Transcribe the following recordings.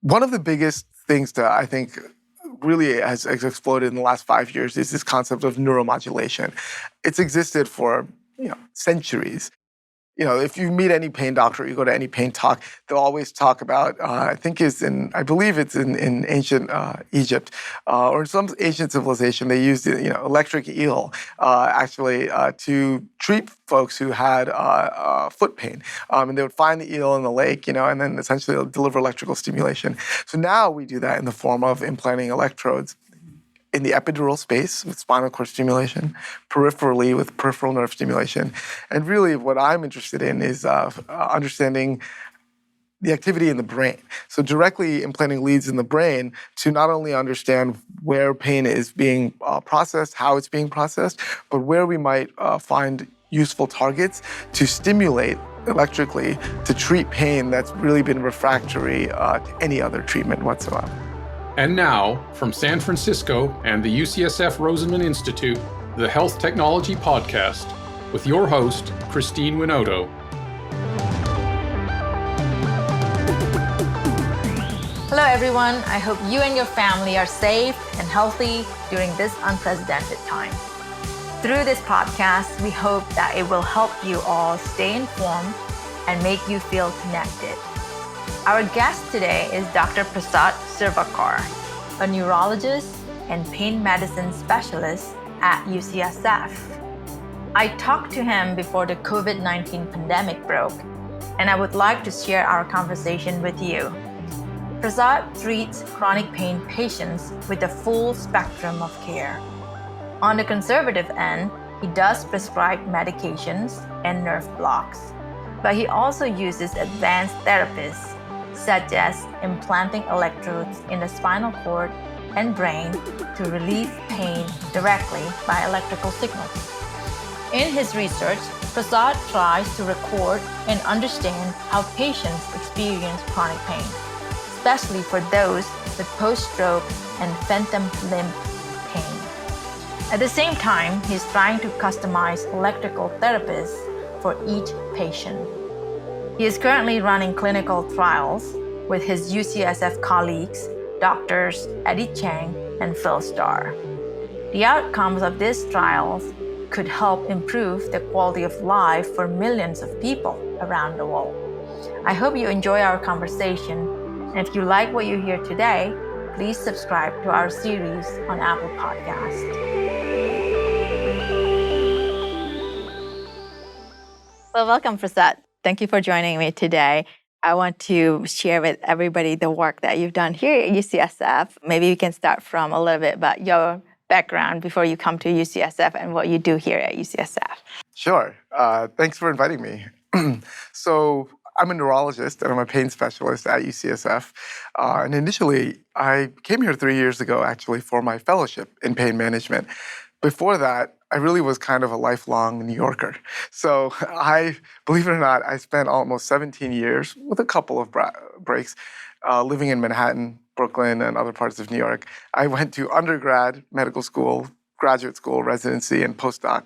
One of the biggest things that I think really has exploded in the last 5 years is this concept of neuromodulation. It's existed for centuries. If you meet any pain doctor, you go to any pain talk, they'll always talk about, I believe it's in ancient Egypt, or in some ancient civilization, they used, electric eel, to treat folks who had foot pain. And they would find the eel in the lake, and then essentially deliver electrical stimulation. So now we do that in the form of implanting electrodes in the epidural space with spinal cord stimulation, peripherally with peripheral nerve stimulation. And really what I'm interested in is understanding the activity in the brain. So directly implanting leads in the brain to not only understand where pain is being processed, how it's being processed, but where we might find useful targets to stimulate electrically to treat pain that's really been refractory to any other treatment whatsoever. And now, from San Francisco and the UCSF Rosenman Institute, the Health Technology Podcast, with your host, Christine Winoto. Hello, everyone. I hope you and your family are safe and healthy during this unprecedented time. Through this podcast, we hope that it will help you all stay informed and make you feel connected. Our guest today is Dr. Prasad Shirvalkar, a neurologist and pain medicine specialist at UCSF. I talked to him before the COVID-19 pandemic broke, and I would like to share our conversation with you. Prasad treats chronic pain patients with a full spectrum of care. On the conservative end, he does prescribe medications and nerve blocks, but he also uses advanced therapies such as implanting electrodes in the spinal cord and brain to relieve pain directly by electrical signals. In his research, Prasad tries to record and understand how patients experience chronic pain, especially for those with post-stroke and phantom limb pain. At the same time, he's trying to customize electrical therapies for each patient. He is currently running clinical trials with his UCSF colleagues, Doctors Eddie Chang and Phil Starr. The outcomes of these trials could help improve the quality of life for millions of people around the world. I hope you enjoy our conversation, and if you like what you hear today, please subscribe to our series on Apple Podcasts. Well, welcome, Prasad. Thank you for joining me today. I want to share with everybody the work that you've done here at UCSF. Maybe we can start from a little bit about your background before you come to UCSF and what you do here at UCSF. Sure. Thanks for inviting me. So I'm a neurologist and I'm a pain specialist at UCSF. And initially, I came here 3 years ago, actually, for my fellowship in pain management. Before that, I really was kind of a lifelong New Yorker. So believe it or not, I spent almost 17 years with a couple of breaks living in Manhattan, Brooklyn, and other parts of New York. I went to undergrad, medical school, graduate school, residency, and postdoc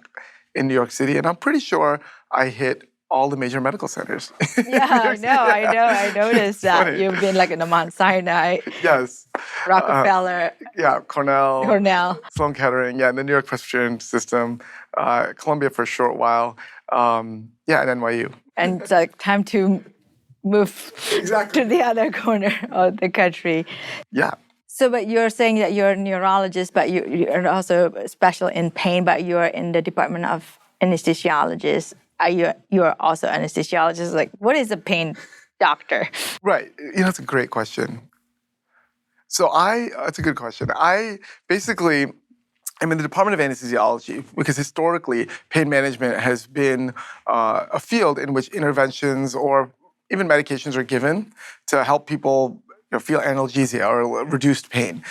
in New York City. And I'm pretty sure I hit all the major medical centers. Yeah, I know. I noticed that. Funny. You've been like in the Mount Sinai. Yes. Rockefeller. Cornell. Sloan Kettering, and the New York Presbyterian System, Columbia for a short while, and NYU. And it's like time to move to the other corner of the country. Yeah. So, but you're saying that you're a neurologist, but you're also special in pain, but you're in the department of anesthesiologist. You're also an anesthesiologist. Like, what is a pain doctor? Right. That's a great question. So that's a good question. I basically am in the Department of Anesthesiology because historically pain management has been a field in which interventions or even medications are given to help people feel analgesia or reduced pain.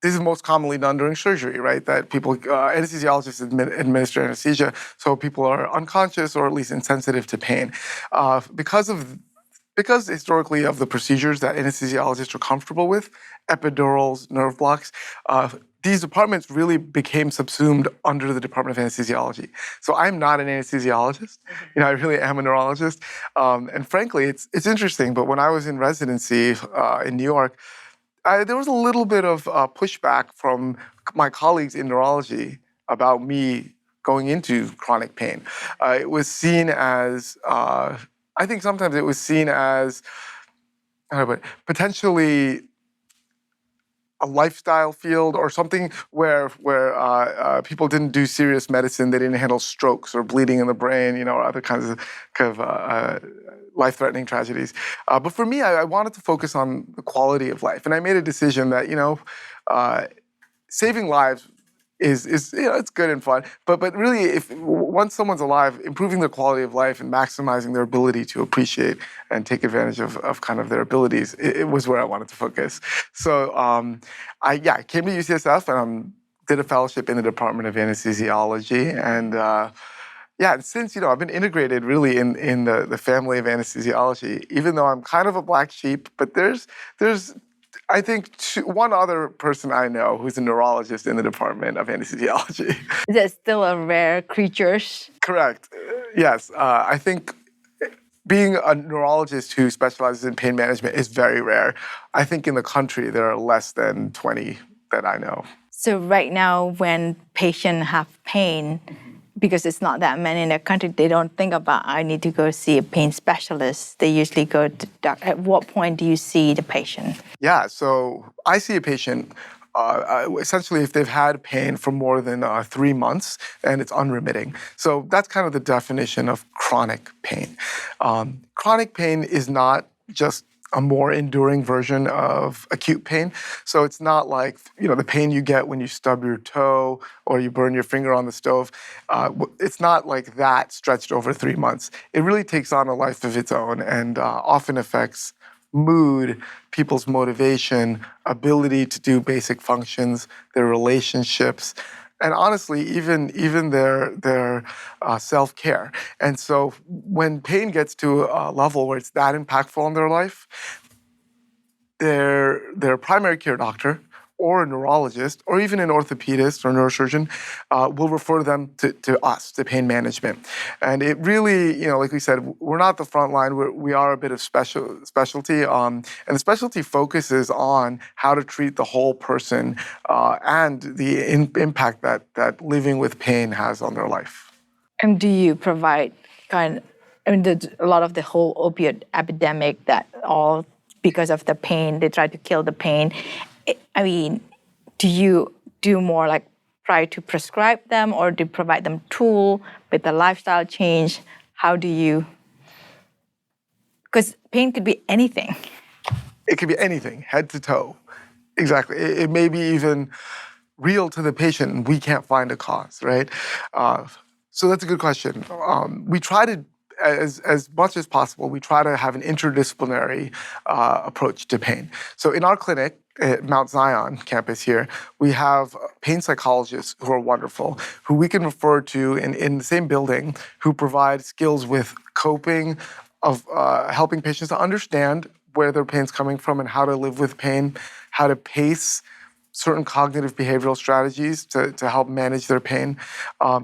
This is most commonly done during surgery, right? That people, anesthesiologists administer anesthesia, so people are unconscious or at least insensitive to pain. Because historically of the procedures that anesthesiologists are comfortable with, epidurals, nerve blocks, these departments really became subsumed under the Department of Anesthesiology. So I'm not an anesthesiologist. I really am a neurologist. And frankly, it's interesting. But when I was in residency in New York, there was a little bit of pushback from my colleagues in neurology about me going into chronic pain. It was seen as, I think sometimes it was seen as, potentially a lifestyle field or something where people didn't do serious medicine. They didn't handle strokes or bleeding in the brain, or other kinds of life-threatening tragedies. But for me, I wanted to focus on the quality of life, and I made a decision that saving lives is it's good and fun, but really, if once someone's alive, improving their quality of life and maximizing their ability to appreciate and take advantage of kind of their abilities, it was where I wanted to focus. So I came to UCSF and did a fellowship in the Department of Anesthesiology, and and since I've been integrated really in the family of anesthesiology, even though I'm kind of a black sheep, but there's I think one other person I know who's a neurologist in the Department of Anesthesiology. Is that still a rare creature? Correct. Yes. I think being a neurologist who specializes in pain management is very rare. I think in the country there are less than 20 that I know. So right now when patients have pain, because it's not that many in the country, they don't think about, I need to go see a pain specialist. They usually go to doctor. At what point do you see the patient? Yeah, so I see a patient essentially if they've had pain for more than 3 months and it's unremitting. So that's kind of the definition of chronic pain. Chronic pain is not just a more enduring version of acute pain. So it's not like, the pain you get when you stub your toe or you burn your finger on the stove. It's not like that stretched over 3 months. It really takes on a life of its own and often affects mood, people's motivation, ability to do basic functions, their relationships, and honestly, even their self-care. And so when pain gets to a level where it's that impactful in their life, their primary care doctor or a neurologist or even an orthopedist or neurosurgeon will refer them to us, to pain management. And it really, like we said, we're not the front line. We are a bit of specialty. And the specialty focuses on how to treat the whole person and the impact that living with pain has on their life. And do you provide a lot of the whole opioid epidemic that all because of the pain, they try to kill the pain. Do you do more like try to prescribe them or do you provide them tool with the lifestyle change? How do you, because pain could be anything. It could be anything, head to toe. Exactly. It may be even real to the patient and we can't find a cause, right? So that's a good question. We try to, as much as possible, we try to have an interdisciplinary approach to pain. So in our clinic at Mount Zion campus here, we have pain psychologists who are wonderful, who we can refer to in the same building, who provide skills with coping, of helping patients to understand where their pain's coming from and how to live with pain, how to pace certain cognitive behavioral strategies to help manage their pain.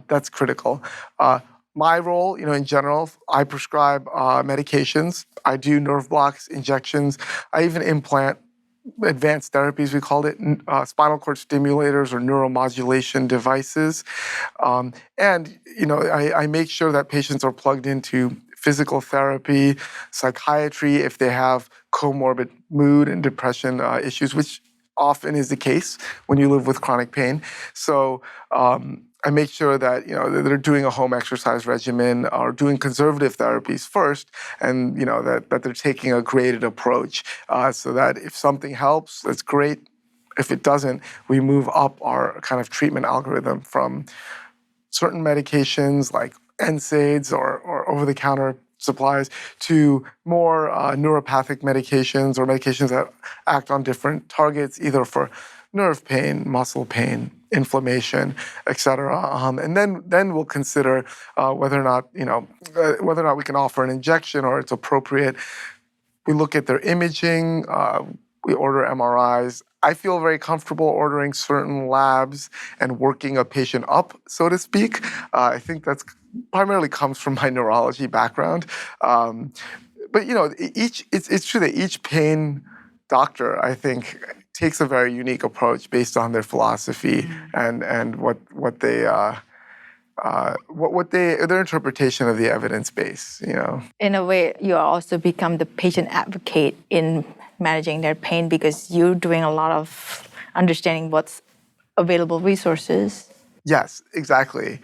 That's critical. My role, in general, I prescribe medications. I do nerve blocks, injections. I even implant advanced therapies, we called it, spinal cord stimulators or neuromodulation devices. And, I make sure that patients are plugged into physical therapy, psychiatry, if they have comorbid mood and depression issues, which often is the case when you live with chronic pain. So I make sure that they're doing a home exercise regimen or doing conservative therapies first, and that they're taking a graded approach, so that if something helps, that's great. If it doesn't, we move up our kind of treatment algorithm from certain medications like NSAIDs or over-the-counter supplies to more neuropathic medications or medications that act on different targets, either for nerve pain, muscle pain, inflammation, etc. And then we'll consider whether or not we can offer an injection or it's appropriate. We look at their imaging. We order MRIs. I feel very comfortable ordering certain labs and working a patient up, so to speak. I think that's primarily comes from my neurology background. But it's true that each pain doctor, I think, takes a very unique approach based on their philosophy and what their interpretation of the evidence base. In a way, you also become the patient advocate in managing their pain because you're doing a lot of understanding what's available resources. Yes, exactly.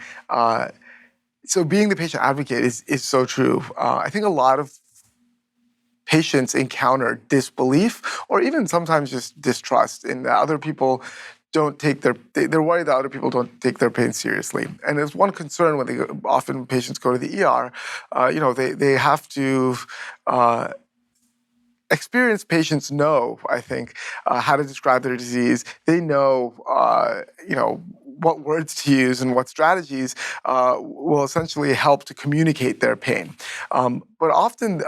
So being the patient advocate is so true. I think a lot of patients encounter disbelief or even sometimes just distrust in that other people they're worried that other people don't take their pain seriously. And there's one concern when often patients go to the ER, they have to, experienced patients know, I think, how to describe their disease. They know, what words to use and what strategies will essentially help to communicate their pain. But often,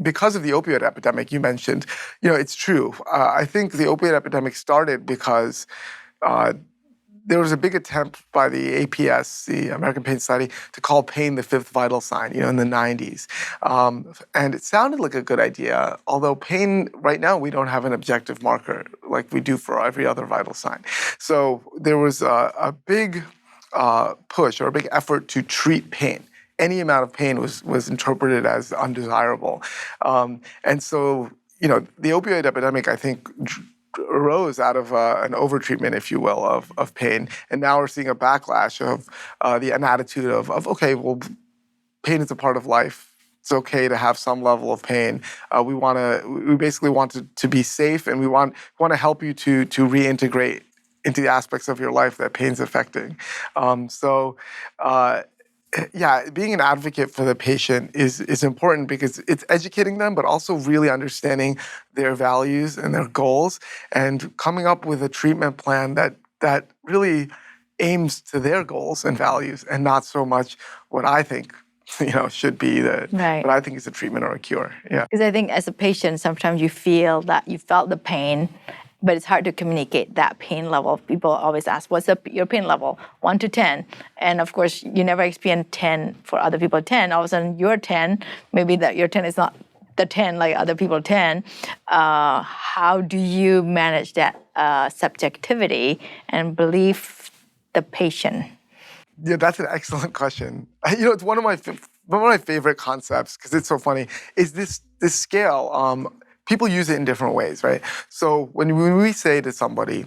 because of the opioid epidemic you mentioned, it's true. I think the opioid epidemic started because there was a big attempt by the APS, the American Pain Society, to call pain the fifth vital sign, in the 90s. And it sounded like a good idea, although pain, right now, we don't have an objective marker like we do for every other vital sign. So there was a big push or a big effort to treat pain. Any amount of pain was interpreted as undesirable. And so, the opioid epidemic, I think, arose out of an overtreatment, if you will, of pain. And now we're seeing a backlash of an attitude of, okay, well, pain is a part of life. It's okay to have some level of pain. We basically want to be safe, and we want to help you to reintegrate into the aspects of your life that pain's affecting. Being an advocate for the patient is important because it's educating them, but also really understanding their values and their goals and coming up with a treatment plan that really aims to their goals and values and not so much what I think should be what I think is a treatment or a cure. Yeah. Because I think as a patient, sometimes you feel that you felt the pain, but it's hard to communicate that pain level. People always ask, what's your pain level? 1 to 10. And of course, you never experience 10 for other people 10. All of a sudden, you're 10. Maybe that your 10 is not the 10 like other people 10. How do you manage that subjectivity and believe the patient? Yeah, that's an excellent question. It's one of my favorite concepts because it's so funny. Is this scale? People use it in different ways, right? So when we say to somebody,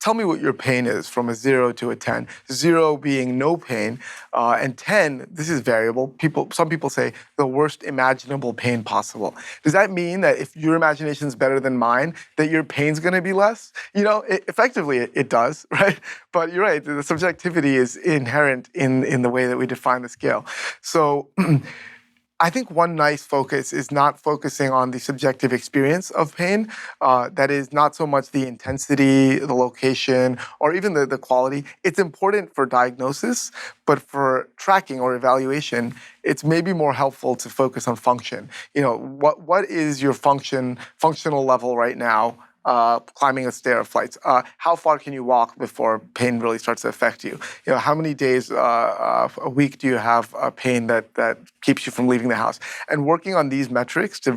tell me what your pain is from a 0 to a 10, 0 being no pain, and 10, this is variable. Some people say the worst imaginable pain possible. Does that mean that if your imagination is better than mine, that your pain's going to be less? Effectively, it does, right? But you're right, the subjectivity is inherent in the way that we define the scale. So I think one nice focus is not focusing on the subjective experience of pain. That is not so much the intensity, the location, or even the quality. It's important for diagnosis, but for tracking or evaluation, it's maybe more helpful to focus on function. What is your functional level right now? Climbing a stair of flights. How far can you walk before pain really starts to affect you? How many days a week do you have pain that keeps you from leaving the house? And working on these metrics to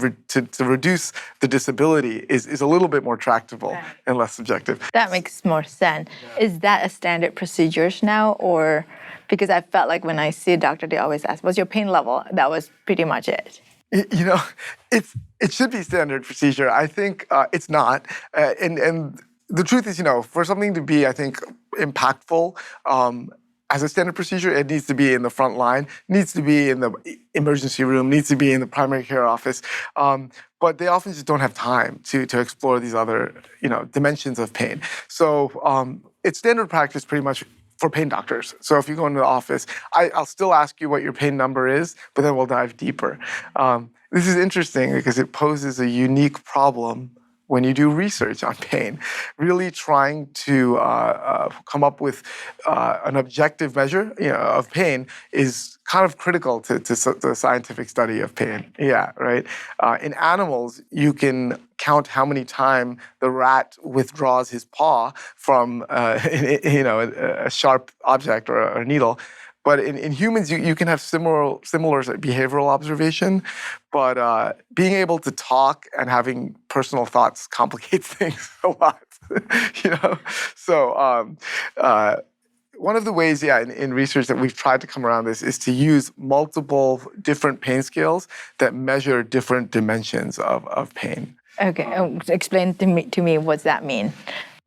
reduce the disability is a little bit more tractable and less subjective. That makes more sense. Yeah. Is that a standard procedures now, or because I felt like when I see a doctor, they always ask, "What's your pain level?" That was pretty much it. It should be standard procedure. I think it's not. And the truth is, for something to be, I think, impactful as a standard procedure, it needs to be in the front line, needs to be in the emergency room, needs to be in the primary care office. But they often just don't have time to explore these other, dimensions of pain. So it's standard practice pretty much for pain doctors. So if you go into the office, I'll still ask you what your pain number is, but then we'll dive deeper. This is interesting because it poses a unique problem when you do research on pain, really trying to come up with an objective measure of pain is kind of critical to the scientific study of pain. Yeah, right. In animals, you can count how many times the rat withdraws his paw from a sharp object or a needle. But in humans, you can have similar behavioral observation, but being able to talk and having personal thoughts complicates things a lot. So one of the ways, in research that we've tried to come around this is to use multiple different pain scales that measure different dimensions of pain. Okay, explain to me what does that mean?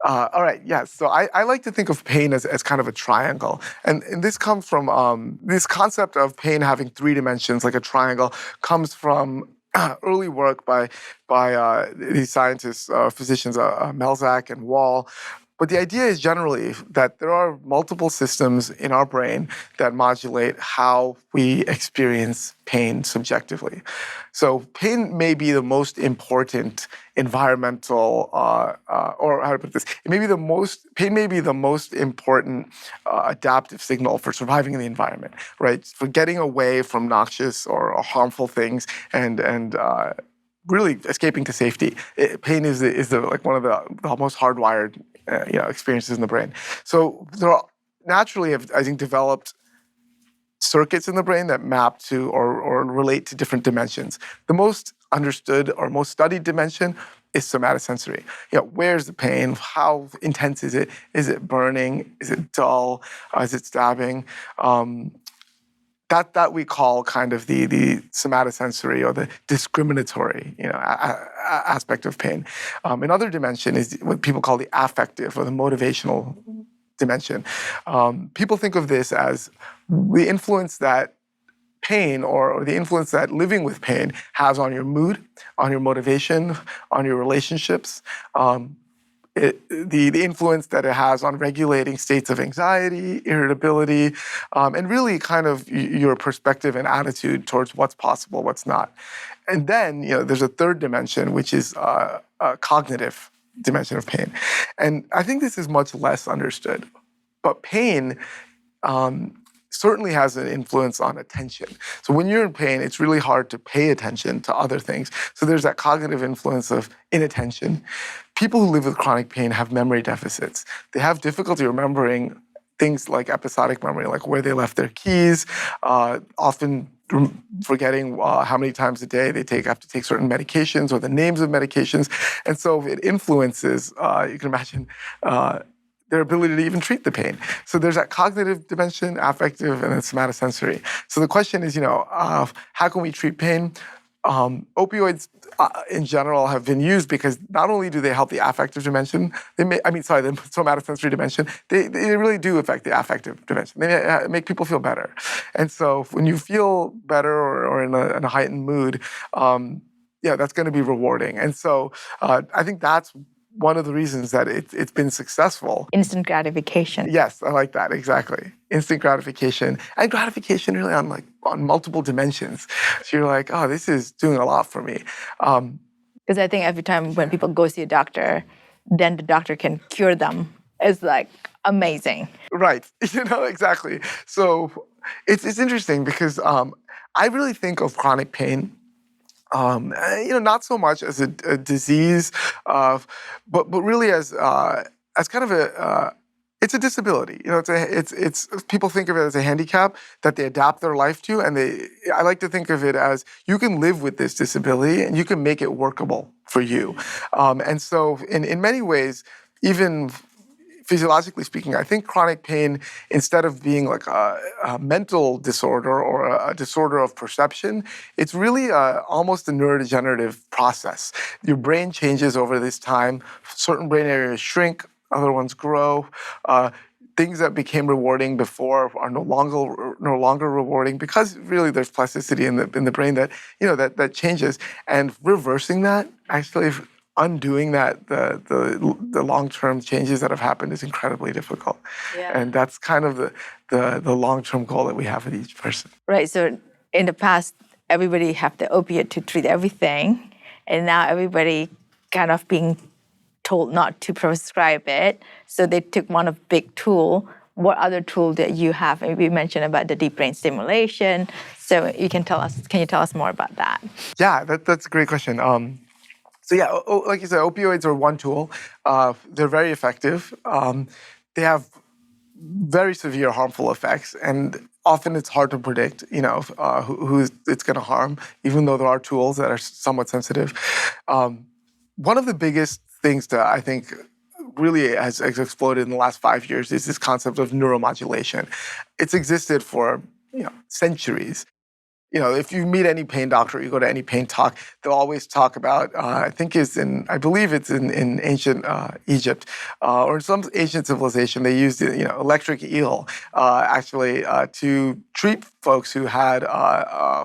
All right, yes. So I like to think of pain as kind of a triangle. And this comes from this concept of pain having three dimensions, like a triangle, comes from early work by these scientists, physicians, Melzack and Wall. But the idea is generally that there are multiple systems in our brain that modulate how we experience pain subjectively. So pain may be the most important environmental, or how to put this, pain may be the most important adaptive signal for surviving in the environment, right? For getting away from noxious or harmful things and really escaping to safety. Pain is like one of the most hardwired experiences in the brain. So there are naturally have, I think, developed circuits in the brain that map to or relate to different dimensions. The most understood or most studied dimension is somatosensory. Where's the pain? How intense is it? Is it burning? Is it dull? Is it stabbing? That we call kind of the somatosensory or the discriminatory aspect of pain. Another dimension is what people call the affective or the motivational dimension. People think of this as the influence that pain or the influence that living with pain has on your mood, on your motivation, on your relationships, the influence that it has on regulating states of anxiety, irritability, and really kind of your perspective and attitude towards what's possible, what's not. And then, there's a third dimension, which is a cognitive dimension of pain. And I think this is much less understood. But pain certainly has an influence on attention. So when you're in pain, it's really hard to pay attention to other things. So there's that cognitive influence of inattention. People who live with chronic pain have memory deficits. They have difficulty remembering things like episodic memory, like where they left their keys, often forgetting how many times a day they have to take certain medications or the names of medications. And so it influences, you can imagine, their ability to even treat the pain. So there's that cognitive dimension, affective, and then somatosensory. So the question is, how can we treat pain? Opioids in general have been used because not only do they help the affective dimension, the somatosensory dimension, they really do affect the affective dimension. They make people feel better. And so when you feel better or in a heightened mood, that's going to be rewarding. And so I think that's one of the reasons that it's been successful. Instant gratification. Yes, I like that, exactly. Instant gratification. And gratification really on multiple dimensions. So you're like, oh, this is doing a lot for me. Because I think every time when people go see a doctor, then the doctor can cure them. It's like amazing. Right, exactly. So it's interesting because I really think of chronic pain not so much as a disease, but really as kind of it's a disability. It's people think of it as a handicap that they adapt their life to, and I like to think of it as you can live with this disability and you can make it workable for you. And so in many ways, even physiologically speaking, I think chronic pain, instead of being like a mental disorder or a disorder of perception, it's really almost a neurodegenerative process. Your brain changes over this time. Certain brain areas shrink, other ones grow. Things that became rewarding before are no longer rewarding because really there's plasticity in the brain that that changes. And reversing that, actually undoing that, the long-term changes that have happened is incredibly difficult. Yeah. And that's kind of the long-term goal that we have with each person. Right. So in the past, everybody had the opiate to treat everything, and now everybody kind of being told not to prescribe it. So they took one of big tool. What other tool that you have? Maybe you mentioned about the deep brain stimulation. So can you tell us more about that? Yeah, that's a great question. So yeah, like you said, opioids are one tool. They're very effective. They have very severe harmful effects, and often it's hard to predict, who it's going to harm, even though there are tools that are somewhat sensitive. One of the biggest things that I think really has exploded in the last 5 years is this concept of neuromodulation. It's existed for centuries. If you meet any pain doctor, you go to any pain talk, they'll always talk about, I believe it's in ancient Egypt, or in some ancient civilization, they used, electric eel, to treat folks who had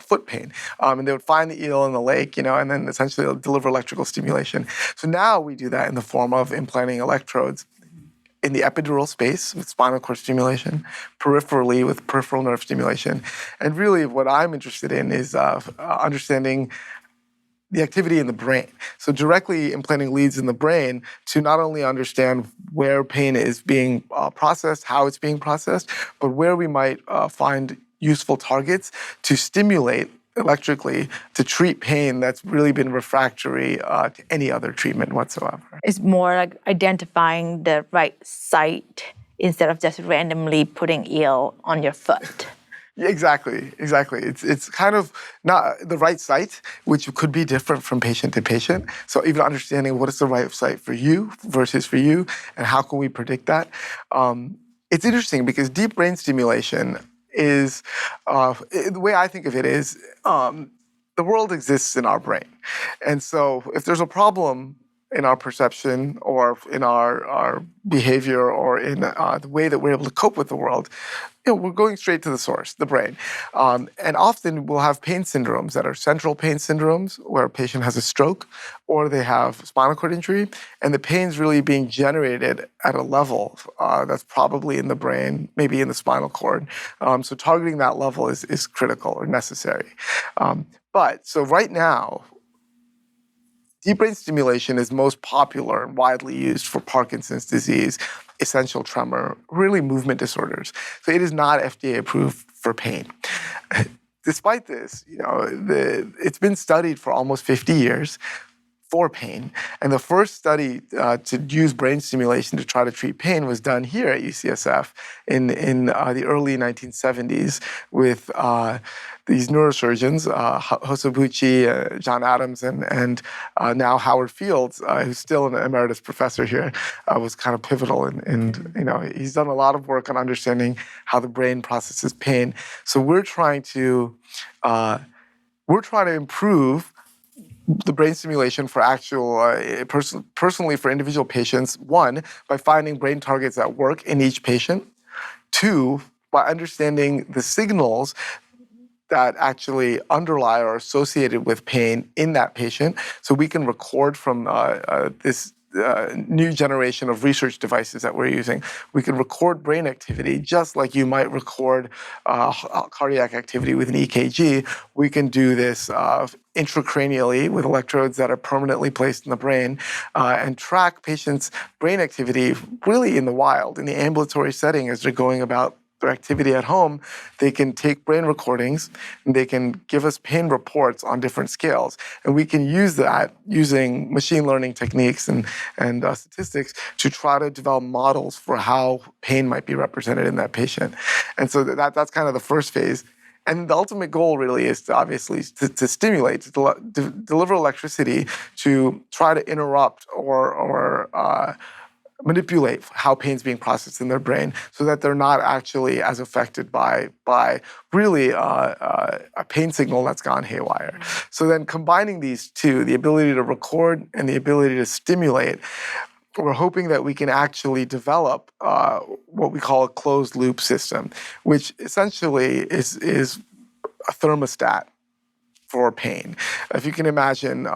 foot pain. And they would find the eel in the lake, and then essentially deliver electrical stimulation. So now we do that in the form of implanting electrodes in the epidural space with spinal cord stimulation, peripherally with peripheral nerve stimulation. And really what I'm interested in is understanding the activity in the brain. So directly implanting leads in the brain to not only understand where pain is being processed, how it's being processed, but where we might find useful targets to stimulate electrically to treat pain that's really been refractory to any other treatment whatsoever. It's more like identifying the right site instead of just randomly putting eel on your foot. Exactly. It's kind of not the right site, which could be different from patient to patient. So even understanding what is the right site for you versus for you, and how can we predict that? It's interesting because deep brain stimulation is, the way I think of it is, the world exists in our brain. And so if there's a problem in our perception or in our behavior or in the way that we're able to cope with the world, we're going straight to the source, the brain. And often we'll have pain syndromes that are central pain syndromes where a patient has a stroke or they have spinal cord injury, and the pain's really being generated at a level that's probably in the brain, maybe in the spinal cord. So targeting that level is critical or necessary. So right now, deep brain stimulation is most popular and widely used for Parkinson's disease, essential tremor, really movement disorders. So it is not FDA approved for pain. Despite this, it's been studied for almost 50 years for pain. And the first study to use brain stimulation to try to treat pain was done here at UCSF in the early 1970s with these neurosurgeons, Hosobuchi, John Adams, and now Howard Fields, who's still an emeritus professor here, was kind of pivotal. And he's done a lot of work on understanding how the brain processes pain. So we're trying to improve the brain stimulation for actual, personally for individual patients, one, by finding brain targets that work in each patient, two, by understanding the signals that actually underlie or are associated with pain in that patient, so we can record from this new generation of research devices that we're using. We can record brain activity just like you might record cardiac activity with an EKG. We can do this intracranially with electrodes that are permanently placed in the brain and track patients' brain activity really in the wild, in the ambulatory setting as they're going about their activity at home. They can take brain recordings and they can give us pain reports on different scales. And we can use that using machine learning techniques and statistics to try to develop models for how pain might be represented in that patient. And so that's kind of the first phase. And the ultimate goal really is to obviously to stimulate, to deliver electricity to try to interrupt or manipulate how pain's being processed in their brain so that they're not actually as affected by really a pain signal that's gone haywire. So then combining these two, the ability to record and the ability to stimulate, we're hoping that we can actually develop what we call a closed loop system, which essentially is a thermostat for pain. If you can imagine,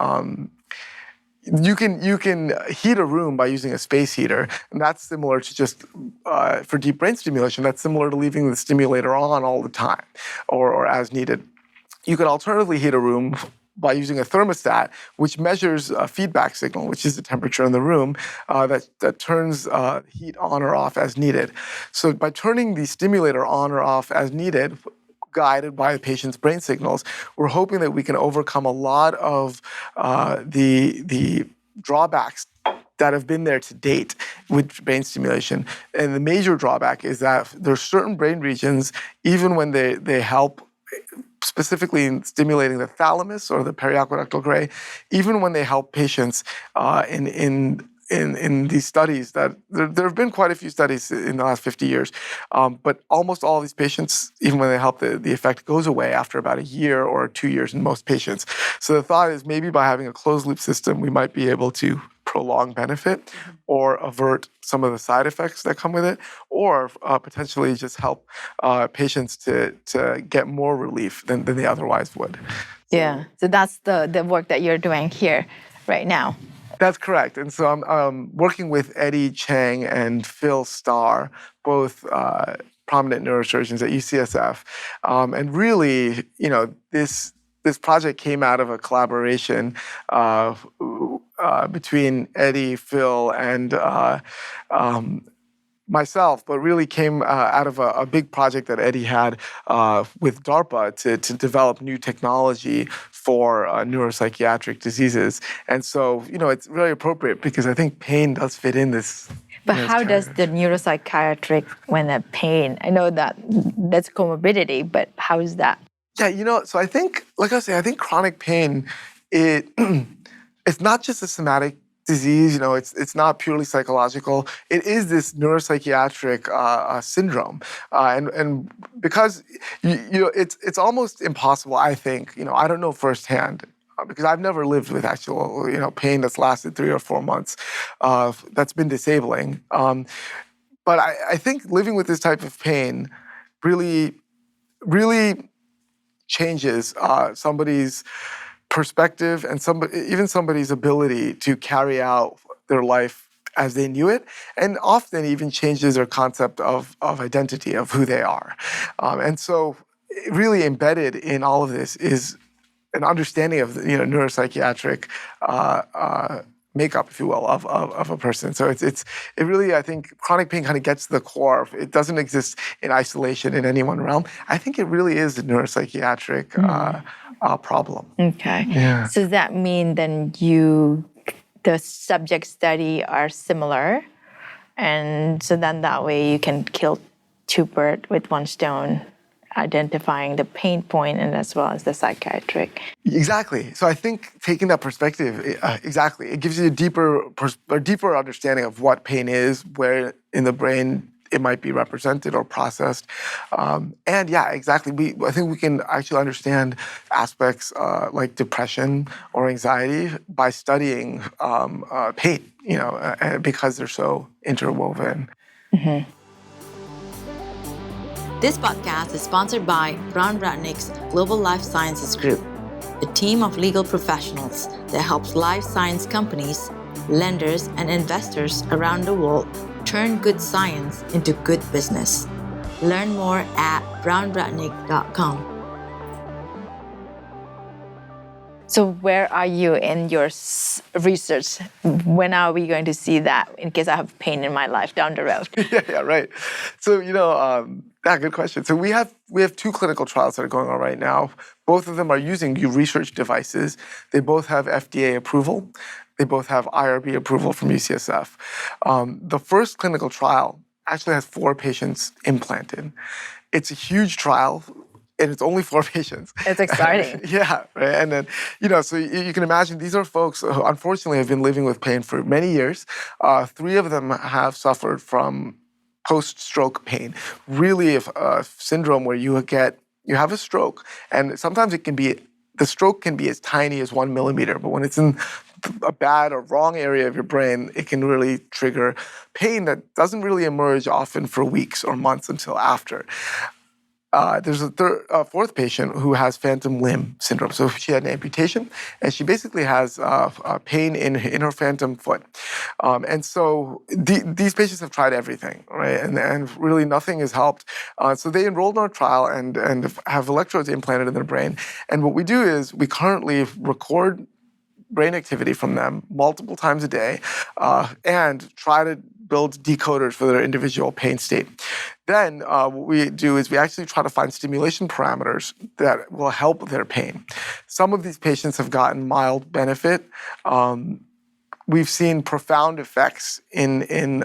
you can heat a room by using a space heater, and that's similar to just, for deep brain stimulation, that's similar to leaving the stimulator on all the time or as needed. You could alternatively heat a room by using a thermostat, which measures a feedback signal, which is the temperature in the room, that turns heat on or off as needed. So by turning the stimulator on or off as needed, guided by the patient's brain signals, we're hoping that we can overcome a lot of the drawbacks that have been there to date with brain stimulation. And the major drawback is that there's certain brain regions, even when they help, specifically in stimulating the thalamus or the periaqueductal gray, even when they help patients in these studies, that there have been quite a few studies in the last 50 years, but almost all of these patients, even when they help, the effect goes away after about a year or 2 years in most patients. So the thought is maybe by having a closed loop system, we might be able to prolong benefit or avert some of the side effects that come with it, or potentially just help patients to get more relief than they otherwise would. Yeah, so that's the work that you're doing here right now. That's correct. And so I'm working with Eddie Chang and Phil Starr, both prominent neurosurgeons at UCSF. And really, this project came out of a collaboration between Eddie, Phil, and myself, but really came out of a big project that Eddie had with DARPA to develop new technology for neuropsychiatric diseases. And so, it's really appropriate because I think pain does fit in this. But how does the neuropsychiatric, when the pain, I know that's comorbidity, but how is that? Yeah, so I think, like I say, I think chronic pain, it's not just a somatic disease, it's not purely psychological. It is this neuropsychiatric syndrome, and because it's almost impossible. I think I don't know firsthand because I've never lived with actual pain that's lasted 3 or 4 months. That's been disabling. But I think living with this type of pain really changes somebody's perspective and even somebody's ability to carry out their life as they knew it, and often even changes their concept of identity, of who they are. And so really embedded in all of this is an understanding of neuropsychiatric makeup, if you will, of a person. So it really, I think, chronic pain kind of gets to the core. It doesn't exist in isolation in any one realm. I think it really is a neuropsychiatric problem. Okay. Yeah. So does that mean then the subject study are similar, and so then that way you can kill 2 birds with 1 stone, identifying the pain point and as well as the psychiatric. Exactly. So I think taking that perspective, exactly, it gives you a deeper understanding of what pain is, where in the brain it might be represented or processed. And yeah, exactly. I think we can actually understand aspects like depression or anxiety by studying pain, because they're so interwoven. Mm-hmm. This podcast is sponsored by Brown Ratnick's Global Life Sciences Group, a team of legal professionals that helps life science companies, lenders, and investors around the world turn good science into good business. Learn more at brownratnick.com. So where are you in your research? When are we going to see that, in case I have pain in my life down the road? Yeah, right. So, good question. So we have 2 clinical trials that are going on right now. Both of them are using research devices. They both have FDA approval. They both have IRB approval from UCSF. The first clinical trial actually has 4 patients implanted. It's a huge trial, and it's only 4 patients. It's exciting. Yeah, right. And then, so you can imagine these are folks who unfortunately have been living with pain for many years. 3 of them have suffered from post-stroke pain, really a syndrome where you have a stroke, and sometimes the stroke can be as tiny as 1 millimeter, but when it's in a bad or wrong area of your brain, it can really trigger pain that doesn't really emerge often for weeks or months until after. There's a 4th patient who has phantom limb syndrome. So she had an amputation, and she basically has pain in her phantom foot. And so these patients have tried everything, right? And really nothing has helped. So they enrolled in our trial and have electrodes implanted in their brain. And what we do is we currently record brain activity from them multiple times a day and try to build decoders for their individual pain state. Then what we do is we actually try to find stimulation parameters that will help their pain. Some of these patients have gotten mild benefit. We've seen profound effects in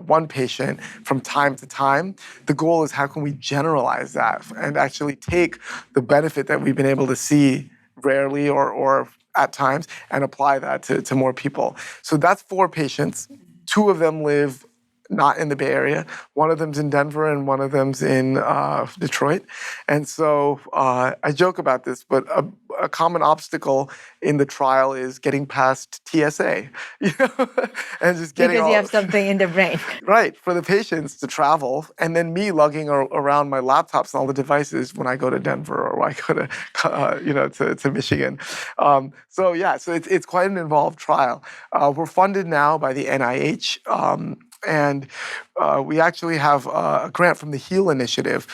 one patient from time to time. The goal is how can we generalize that and actually take the benefit that we've been able to see rarely or at times and apply that to more people. So that's 4 patients. 2 of them live not in the Bay Area. One of them's in Denver and one of them's in Detroit. And so I joke about this, but a common obstacle in the trial is getting past TSA, and just getting because you have something in the brain. Right, for the patients to travel, and then me lugging around my laptops and all the devices when I go to Denver or I go to Michigan. So it's quite an involved trial. We're funded now by the NIH. And we actually have a grant from the HEAL initiative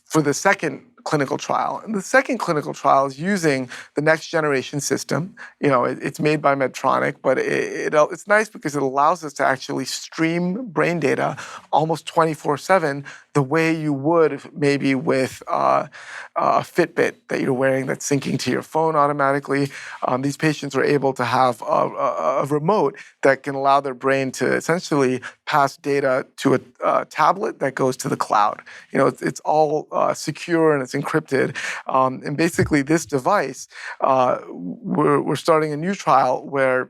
for the second clinical trial. And the second clinical trial is using the next generation system. It's made by Medtronic, but it's nice because it allows us to actually stream brain data almost 24/7 the way you would maybe with a Fitbit that you're wearing that's syncing to your phone automatically. These patients are able to have a remote that can allow their brain to essentially pass data to a tablet that goes to the cloud. It's all secure and it's encrypted. And basically, this device, we're starting a new trial where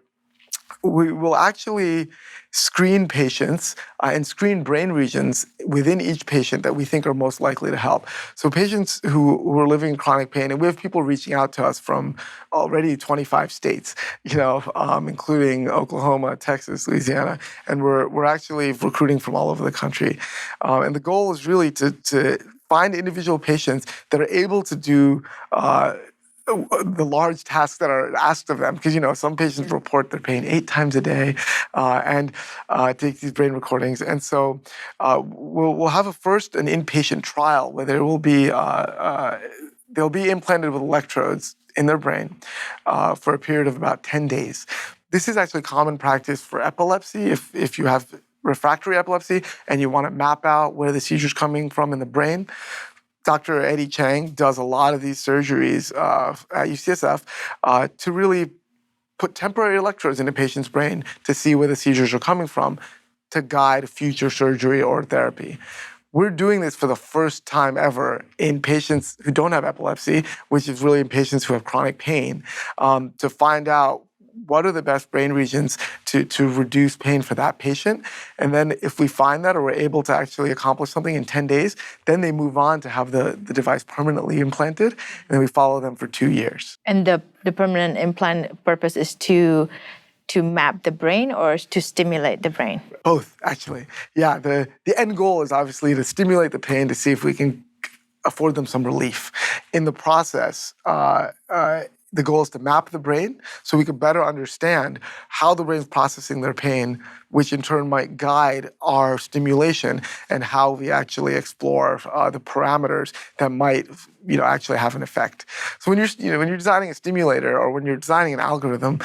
we will actually screen patients and screen brain regions within each patient that we think are most likely to help. So patients who are living in chronic pain, and we have people reaching out to us from already 25 states, including Oklahoma, Texas, Louisiana, and we're actually recruiting from all over the country. And the goal is really to find individual patients that are able to do the large tasks that are asked of them, because some patients report their pain 8 times a day and take these brain recordings. And so we'll have an inpatient trial where there will be they'll be implanted with electrodes in their brain for a period of about 10 days. This is actually common practice for epilepsy. If you have refractory epilepsy and you want to map out where the seizure's coming from in the brain, Dr. Eddie Chang does a lot of these surgeries at UCSF to really put temporary electrodes in a patient's brain to see where the seizures are coming from to guide future surgery or therapy. We're doing this for the first time ever in patients who don't have epilepsy, which is really in patients who have chronic pain, to find out what are the best brain regions to reduce pain for that patient. And then if we find that or we're able to actually accomplish something in 10 days, then they move on to have the device permanently implanted, and then we follow them for 2 years. And the permanent implant purpose is to map the brain or to stimulate the brain? Both, actually. Yeah, the end goal is obviously to stimulate the pain to see if we can afford them some relief. In the process, the goal is to map the brain so we can better understand how the brain's processing their pain, which in turn might guide our stimulation and how we actually explore the parameters that might, actually have an effect. So when you're designing a stimulator or when you're designing an algorithm,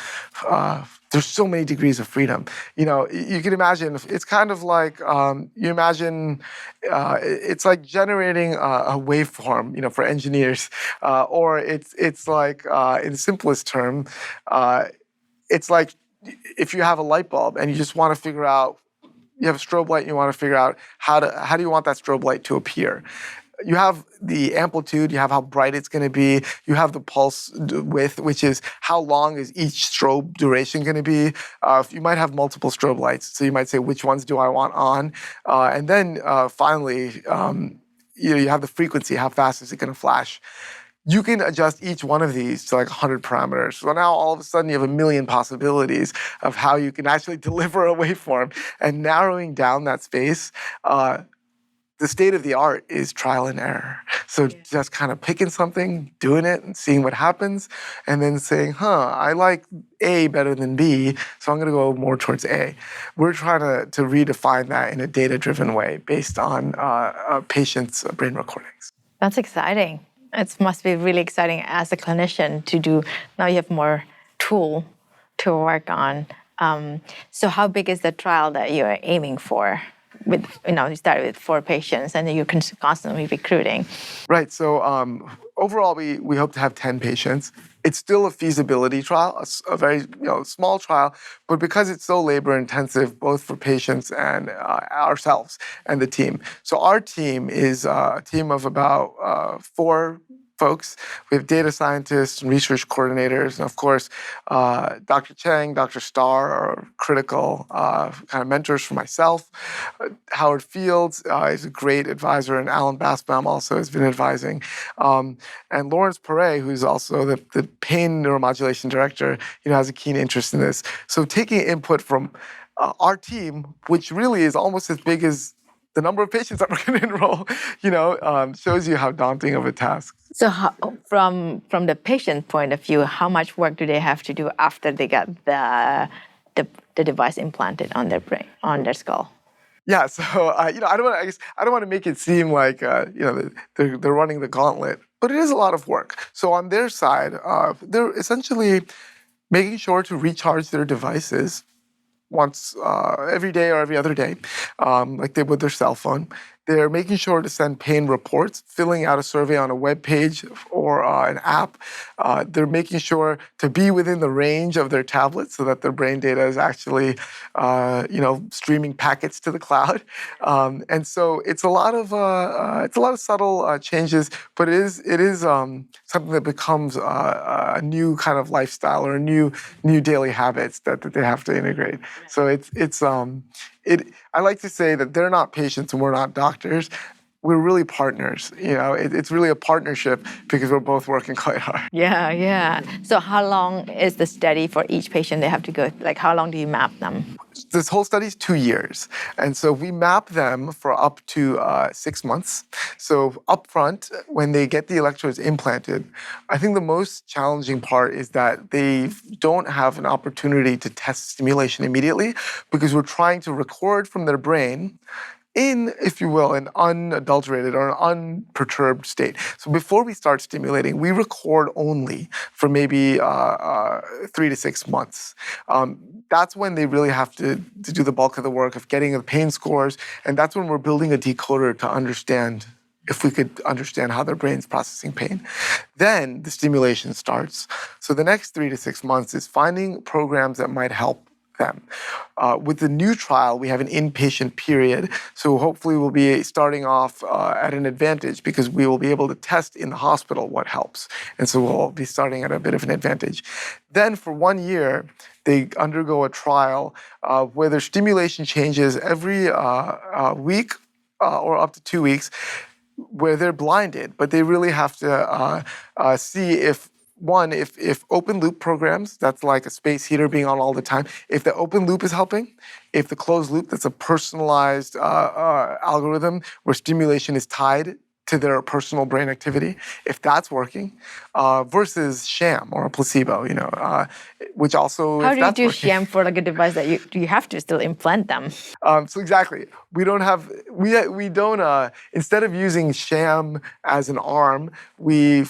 there's so many degrees of freedom. You can imagine it's kind of like it's like generating a waveform, for engineers, or it's like in the simplest term, it's like if you have a light bulb and you just want to figure out, you have a strobe light and you want to figure out how do you want that strobe light to appear. You have the amplitude, you have how bright it's going to be, you have the pulse width, which is how long is each strobe duration going to be. You might have multiple strobe lights, so you might say, which ones do I want on? And then finally, you have the frequency, how fast is it going to flash? You can adjust each one of these to like 100 parameters. So now all of a sudden you have a million possibilities of how you can actually deliver a waveform. And narrowing down that space, the state of the art is trial and error. So just kind of picking something, doing it, and seeing what happens, and then saying, I like A better than B, so I'm going to go more towards A. We're trying to redefine that in a data-driven way based on patients' brain recordings. That's exciting. It must be really exciting as a clinician to do. Now you have more tool to work on. So how big is the trial that you're aiming for? With, you start with 4 patients and then you're constantly recruiting. Right. So overall, we hope to have 10 patients. It's still a feasibility trial, a very small trial, but because it's so labor intensive, both for patients and ourselves and the team. So our team is a team of about 4 folks. We have data scientists and research coordinators, and of course, Dr. Chang, Dr. Starr are critical kind of mentors for myself. Howard Fields is a great advisor, and Alan Bassbaum also has been advising. And Lawrence Perret, who's also the pain neuromodulation director, has a keen interest in this. So taking input from our team, which really is almost as big as the number of patients that we're going to enroll, shows you how daunting of a task. So from the patient point of view, how much work do they have to do after they get the device implanted on their brain, on their skull? Yeah, so I don't want to make it seem like they're running the gauntlet, but it is a lot of work. So on their side, they're essentially making sure to recharge their devices once every day or every other day, like they would their cell phone. They're making sure to send pain reports, filling out a survey on a web page or an app. They're making sure to be within the range of their tablet so that their brain data is actually, streaming packets to the cloud. And so it's a lot of subtle changes, but it is something that becomes a new kind of lifestyle or new daily habits that they have to integrate. So I like to say that they're not patients and we're not doctors. We're really partners. It's really a partnership because we're both working quite hard. Yeah. So how long is the study for each patient they have to go? Like how long do you map them? This whole study is 2 years. And so we map them for up to 6 months. So up front, when they get the electrodes implanted, I think the most challenging part is that they don't have an opportunity to test stimulation immediately because we're trying to record from their brain in, if you will, an unadulterated or an unperturbed state. So before we start stimulating, we record only for maybe 3 to 6 months. That's when they really have to do the bulk of the work of getting the pain scores, and that's when we're building a decoder to understand, if we could understand how their brain's processing pain. Then the stimulation starts. So the next 3 to 6 months is finding programs that might help them. With the new trial, we have an inpatient period, so hopefully we'll be starting off at an advantage because we will be able to test in the hospital what helps. And so we'll be starting at a bit of an advantage. Then for 1 year, they undergo a trial where their stimulation changes every week or up to 2 weeks, where they're blinded, but they really have to see if open loop programs, that's like a space heater being on all the time, if the open loop is helping, if the closed loop, that's a personalized algorithm where stimulation is tied to their personal brain activity, if that's working, versus sham or a placebo, which also how if do you that's do working, sham for like a device that you have to still implant them? So exactly, we don't instead of using sham as an arm, we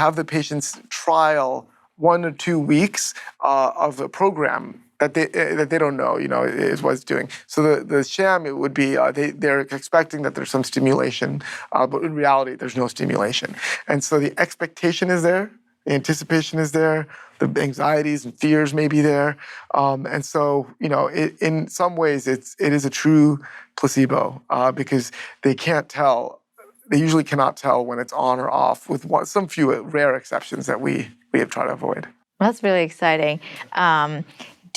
have the patients trial 1 or 2 weeks of a program that they don't know, is what it's doing. So the sham, it would be they're expecting that there's some stimulation, but in reality there's no stimulation. And so the expectation is there, the anticipation is there, the anxieties and fears may be there, and so in some ways it is a true placebo because they can't tell. They usually cannot tell when it's on or off, with some few rare exceptions that we have tried to avoid. That's really exciting.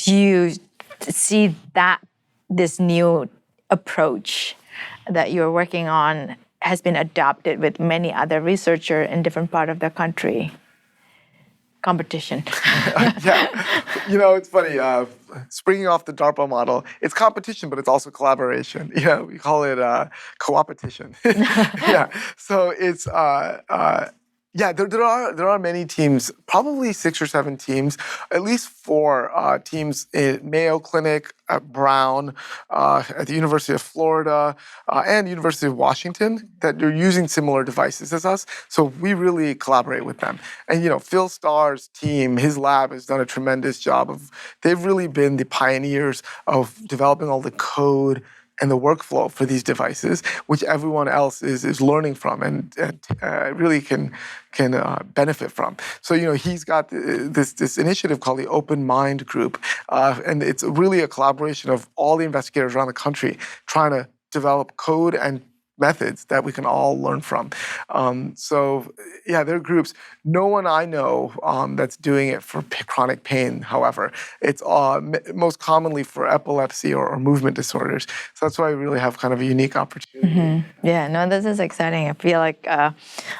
Do you see that this new approach that you're working on has been adopted with many other researchers in different parts of the country? competition. Yeah, it's funny. Springing off the DARPA model, it's competition, but it's also collaboration. We call it co-opetition. Yeah, so it's there are many teams, probably 6 or 7 teams, at least 4 teams in Mayo Clinic, at Brown, at the University of Florida, and University of Washington that are using similar devices as us. So we really collaborate with them. And Phil Starr's team, his lab has done a tremendous job they've really been the pioneers of developing all the code and the workflow for these devices, which everyone else is learning from and really can benefit from. So he's got this initiative called the Open Mind Group, and it's really a collaboration of all the investigators around the country trying to develop code and methods that we can all learn from. There are groups. No one I know that's doing it for chronic pain, however. It's most commonly for epilepsy or movement disorders. So that's why we really have kind of a unique opportunity. Mm-hmm. Yeah, no, this is exciting. I feel like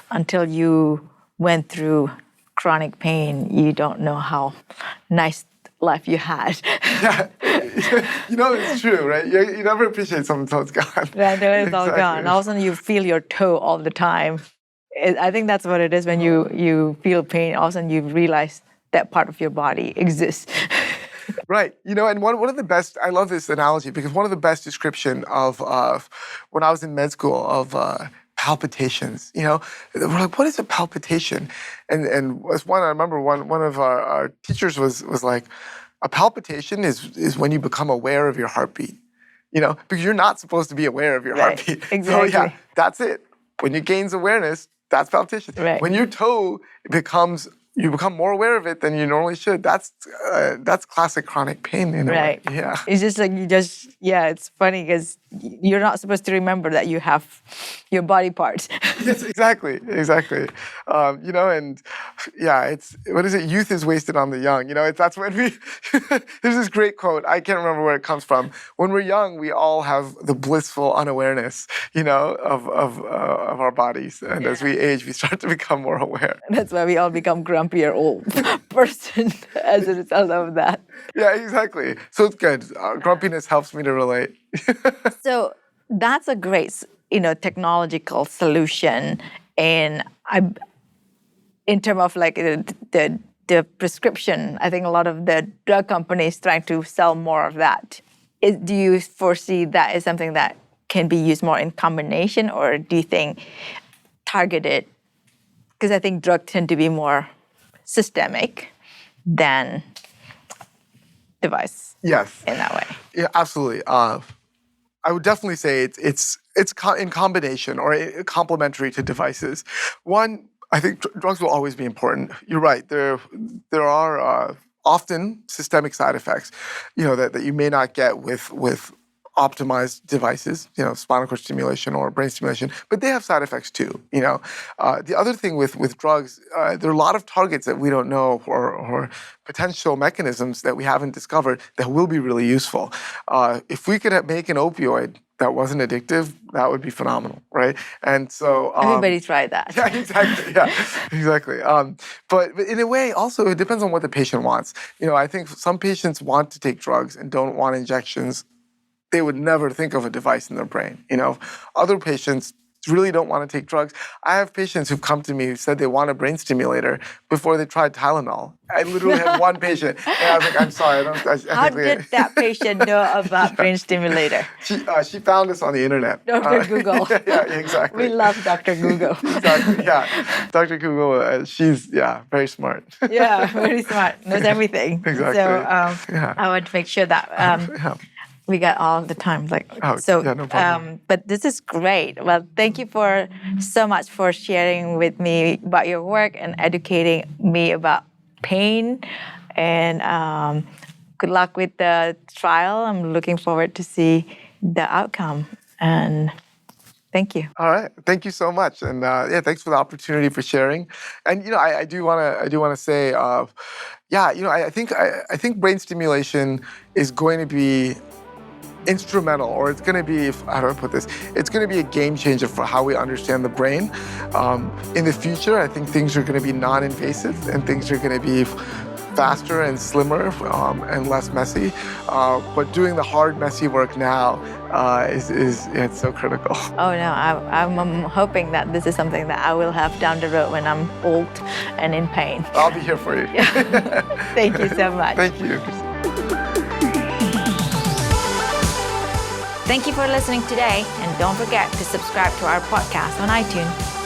until you went through chronic pain, you don't know how nice life you had. Yeah, it's true, right? You never appreciate something until it's gone. Yeah, until it's all gone. All of a sudden, you feel your toe all the time. I think that's what it is when you feel pain. All of a sudden, you realize that part of your body exists. Right. And one of the best, I love this analogy because one of the best description of when I was in med school of palpitations, we're like, what is a palpitation? And as I remember one of our teachers was like, a palpitation is when you become aware of your heartbeat, because you're not supposed to be aware of your heartbeat. Exactly. So that's it. When you gains awareness, that's palpitation. Right. When your toe you become more aware of it than you normally should. That's classic chronic pain in a way. Yeah. It's just like it's funny because you're not supposed to remember that you have your body parts. Yes, exactly. And it's, what is it? Youth is wasted on the young. That's when there's this great quote. I can't remember where it comes from. When we're young, we all have the blissful unawareness, of our bodies. And as we age, we start to become more aware. That's why we all become grumpier old person as a result of that. Yeah, exactly. So it's good. Grumpiness helps me to relate. So that's a great, technological solution, and in terms of like the prescription, I think a lot of the drug companies trying to sell more of that. Do you foresee that is something that can be used more in combination, or do you think targeted? Because I think drugs tend to be more systemic than device. Yes. In that way. Yeah, absolutely. I would definitely say it's in combination or complementary to devices. One, I think drugs will always be important. You're right. There are often systemic side effects, that you may not get with optimized devices, spinal cord stimulation or brain stimulation, but they have side effects too. The other thing with drugs, there are a lot of targets that we don't know or potential mechanisms that we haven't discovered that will be really useful. If we could make an opioid that wasn't addictive, that would be phenomenal, right? And so everybody tried that. Yeah, exactly. Yeah, exactly. But in a way, also it depends on what the patient wants. I think some patients want to take drugs and don't want injections. They would never think of a device in their brain. Other patients really don't want to take drugs. I have patients who've come to me who said they want a brain stimulator before they tried Tylenol. I literally had one patient, and I was like, I'm sorry. How did that patient know about brain stimulator? She found us on the internet. Dr. Google. Yeah, exactly. We love Dr. Google. Exactly, yeah. Dr. Google, she's, very smart. Yeah, very smart. Knows everything. Exactly. So I would make sure that we got all the time. No problem. But this is great. Well, thank you so much for sharing with me about your work and educating me about pain. And good luck with the trial. I'm looking forward to see the outcome. And thank you. All right. Thank you so much. And thanks for the opportunity for sharing. And I do want to say, I think brain stimulation is going to be instrumental, or it's going to be, how do I put this? It's going to be a game changer for how we understand the brain. In the future, I think things are going to be non-invasive and things are going to be faster and slimmer and less messy. But doing the hard, messy work now it's so critical. Oh no, I'm hoping that this is something that I will have down the road when I'm old and in pain. I'll be here for you. Thank you so much. Thank you. Thank you for listening today, and don't forget to subscribe to our podcast on iTunes.